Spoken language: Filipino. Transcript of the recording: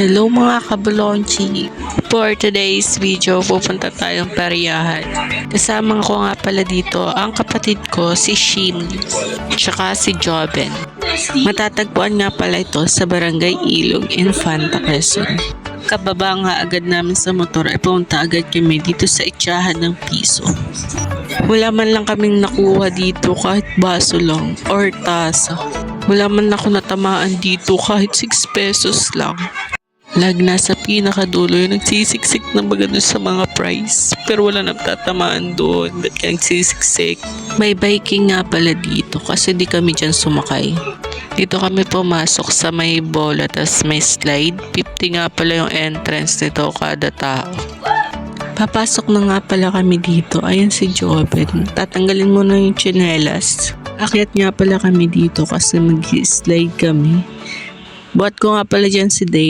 Hello mga kabalonchi! For today's video, pupunta tayong Pariahan. Kasama ko nga pala dito ang kapatid ko si Shimmy, tsaka si Joben. Matatagpuan nga pala ito sa Barangay Ilog, Infanta, Quezon. Kababa nga agad namin sa motor ay pumunta agad kami dito sa Itsahan ng Piso. Wala man lang kaming nakuha dito kahit baso lang or tasa. Wala man ako natamaan dito kahit 6 pesos lang. Lagna sa pinakadulo yung nagsisiksik na magano sa mga price. Pero wala nagtatamaan doon. Ba't ka nagsisiksik? May biking nga pala dito kasi di kami dyan sumakay. Dito kami pumasok sa may bola tas may slide. 50 nga pala yung entrance nito kada tao. Papasok na nga pala kami dito. Ayan si Joben. Tatanggalin mo na yung tsinelas. Akyat nga pala kami dito kasi mag-slide kami. Buhat ko nga pala dyan si Dave.